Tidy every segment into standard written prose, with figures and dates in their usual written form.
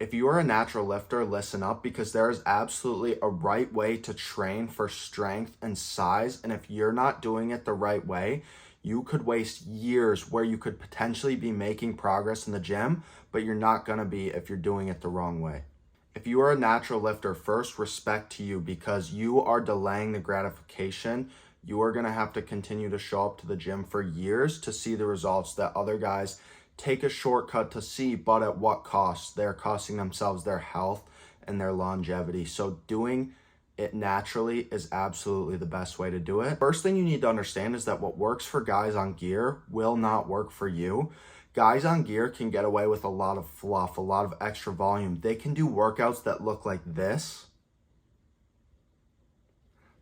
If you are a natural lifter, listen up, because there is absolutely a right way to train for strength and size. And if you're not doing it the right way, you could waste years where you could potentially be making progress in the gym, but you're not going to be if you're doing it the wrong way. If you are a natural lifter, first, respect to you, because you are delaying the gratification. You are going to have to continue to show up to the gym for years to see the results that other guys take a shortcut to see, but at what cost? They're costing themselves their health and their longevity. So doing it naturally is absolutely the best way to do it. First thing you need to understand is that what works for guys on gear will not work for you. Guys on gear can get away with a lot of fluff, a lot of extra volume. They can do workouts that look like this.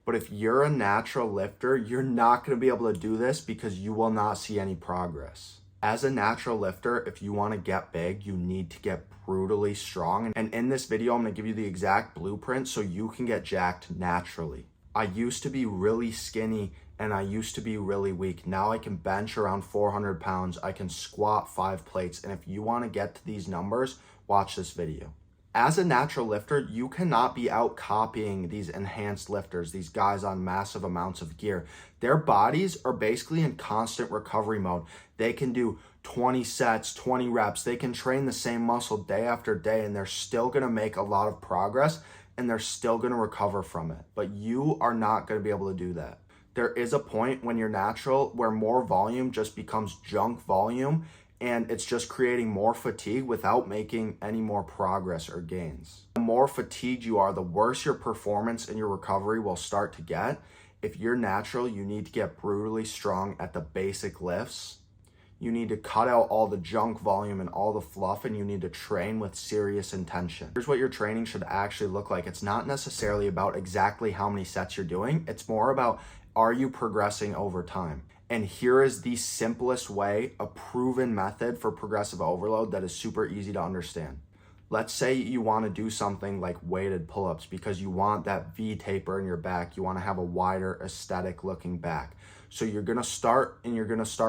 But if you're a natural lifter, you're not going to be able to do this because you will not see any progress. As a natural lifter, if you want to get big, you need to get brutally strong. And in this video, I'm going to give you the exact blueprint so you can get jacked naturally. I used to be really skinny and I used to be really weak. Now I can bench around 400 pounds. I can squat 5 plates. And if you want to get to these numbers, watch this video. As a natural lifter, you cannot be out copying these enhanced lifters, these guys on massive amounts of gear. Their bodies are basically in constant recovery mode. They can do 20 sets, 20 reps. They can train the same muscle day after day, and they're still going to make a lot of progress, and they're still going to recover from it. But you are not going to be able to do that. There is a point when you're natural where more volume just becomes junk volume, and it's just creating more fatigue without making any more progress or gains. The more fatigued you are, the worse your performance and your recovery will start to get. If you're natural, you need to get brutally strong at the basic lifts. You need to cut out all the junk volume and all the fluff, and you need to train with serious intention. Here's what your training should actually look like. It's not necessarily about exactly how many sets you're doing. It's more about, are you progressing over time? And here is the simplest way, a proven method for progressive overload that is super easy to understand. Let's say you want to do something like weighted pull-ups because you want that V taper in your back. You want to have a wider aesthetic looking back. So you're going to start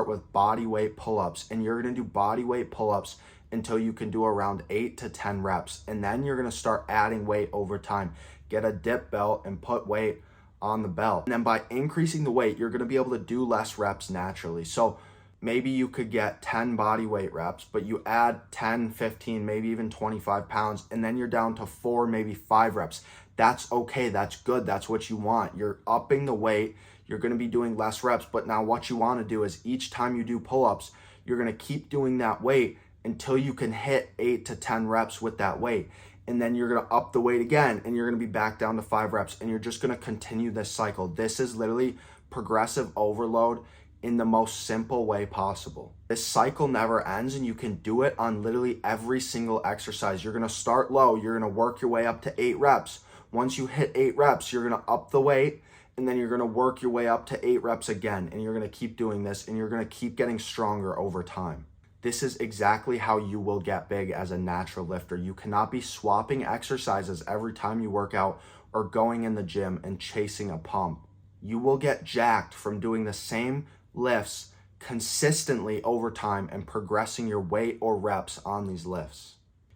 with body weight pull-ups, and you're going to do body weight pull-ups until you can do around 8 to 10 reps. And then you're going to start adding weight over time. Get a dip belt and put weight on the belt. And then by increasing the weight, you're going to be able to do less reps naturally. So maybe you could get 10 body weight reps, but you add 10, 15, maybe even 25 pounds, and then you're down to 4, maybe 5 reps. That's okay. That's good. That's what you want. You're upping the weight. You're going to be doing less reps. But now what you want to do is each time you do pull-ups, you're going to keep doing that weight until you can hit 8 to 10 reps with that weight. And then you're going to up the weight again, and you're going to be back down to 5 reps, and you're just going to continue this cycle. This is literally progressive overload in the most simple way possible. This cycle never ends, and you can do it on literally every single exercise. You're going to start low. You're going to work your way up to 8 reps. Once you hit 8 reps, you're going to up the weight, and then you're going to work your way up to 8 reps again, and you're going to keep doing this, and you're going to keep getting stronger over time. This is exactly how you will get big as a natural lifter. You cannot be swapping exercises every time you work out or going in the gym and chasing a pump. You will get jacked from doing the same lifts consistently over time and progressing your weight or reps on these lifts.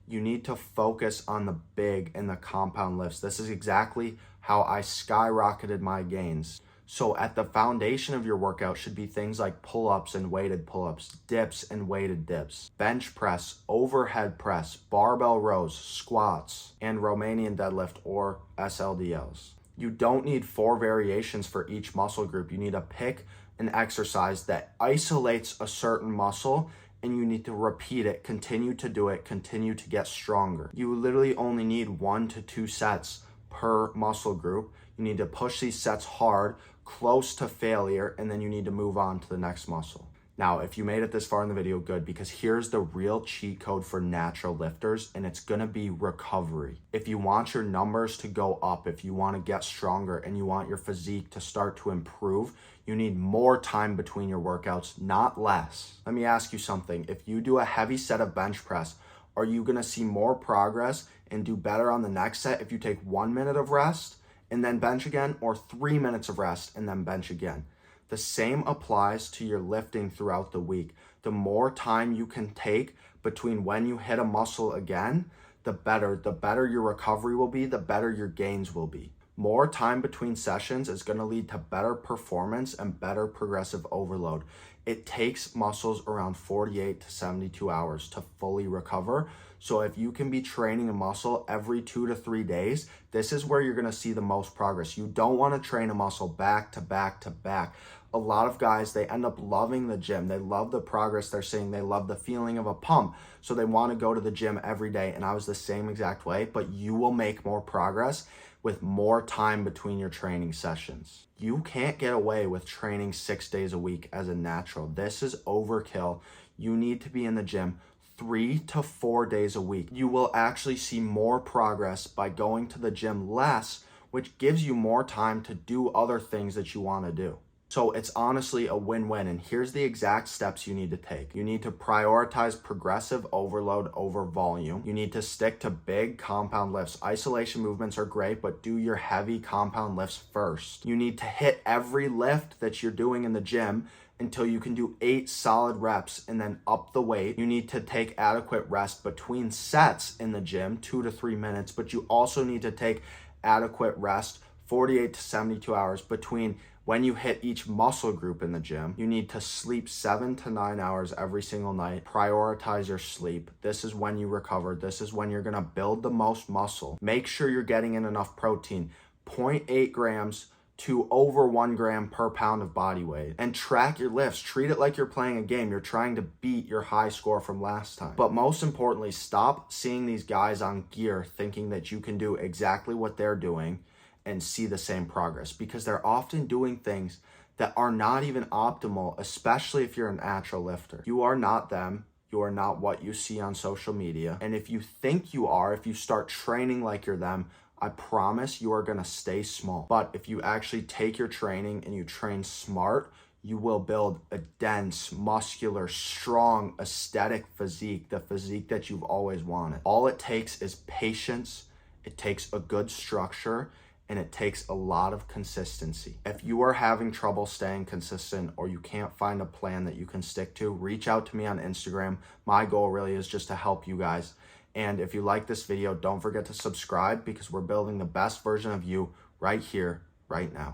You need to focus on the big and the compound lifts. This is exactly how I skyrocketed my gains. So at the foundation of your workout should be things like pull-ups and weighted pull-ups, dips and weighted dips, bench press, overhead press, barbell rows, squats, and Romanian deadlift or SLDLs. You don't need 4 variations for each muscle group. You need to pick an exercise that isolates a certain muscle, and you need to repeat it, continue to do it, continue to get stronger. You literally only need 1 to 2 sets per muscle group. You need to push these sets hard, close to failure, and then you need to move on to the next muscle. Now, if you made it this far in the video, good, because here's the real cheat code for natural lifters, and it's gonna be recovery. If you want your numbers to go up, if you wanna get stronger, and you want your physique to start to improve, you need more time between your workouts, not less. Let me ask you something. If you do a heavy set of bench press, are you gonna see more progress and do better on the next set if you take 1 minute of rest and then bench again, or 3 minutes of rest and then bench again? The same applies to your lifting throughout the week. The more time you can take between when you hit a muscle again, the better your recovery will be, the better your gains will be. More time between sessions is going to lead to better performance and better progressive overload. It takes muscles around 48 to 72 hours to fully recover. So if you can be training a muscle every 2 to 3 days, this is where you're going to see the most progress. You don't want to train a muscle back to back to back. A lot of guys, they end up loving the gym. They love the progress they're seeing. They love the feeling of a pump. So they want to go to the gym every day. And I was the same exact way, but you will make more progress with more time between your training sessions. You can't get away with training 6 days a week as a natural. This is overkill. You need to be in the gym 3 to 4 days a week. You will actually see more progress by going to the gym less, which gives you more time to do other things that you want to do. So it's honestly a win-win, and here's the exact steps you need to take. You need to prioritize progressive overload over volume. You need to stick to big compound lifts. Isolation movements are great, but do your heavy compound lifts first. You need to hit every lift that you're doing in the gym until you can do 8 solid reps and then up the weight. You need to take adequate rest between sets in the gym, 2 to 3 minutes, but you also need to take adequate rest 48 to 72 hours between when you hit each muscle group in the gym. You need to sleep 7 to 9 hours every single night. Prioritize your sleep. This is when you recover. This is when you're gonna build the most muscle. Make sure you're getting in enough protein, 0.8 grams to over 1 gram per pound of body weight. And track your lifts. Treat it like you're playing a game. You're trying to beat your high score from last time. But most importantly, stop seeing these guys on gear thinking that you can do exactly what they're doing and see the same progress, because they're often doing things that are not even optimal, especially if you're an natural lifter. You are not them. You are not what you see on social media. And if you think you are, if you start training like you're them, I promise you are gonna stay small. But if you actually take your training and you train smart, you will build a dense, muscular, strong, aesthetic physique, the physique that you've always wanted. All it takes is patience, it takes a good structure, and it takes a lot of consistency. If you are having trouble staying consistent or you can't find a plan that you can stick to, reach out to me on Instagram. My goal really is just to help you guys. And if you like this video, don't forget to subscribe, because we're building the best version of you right here, right now.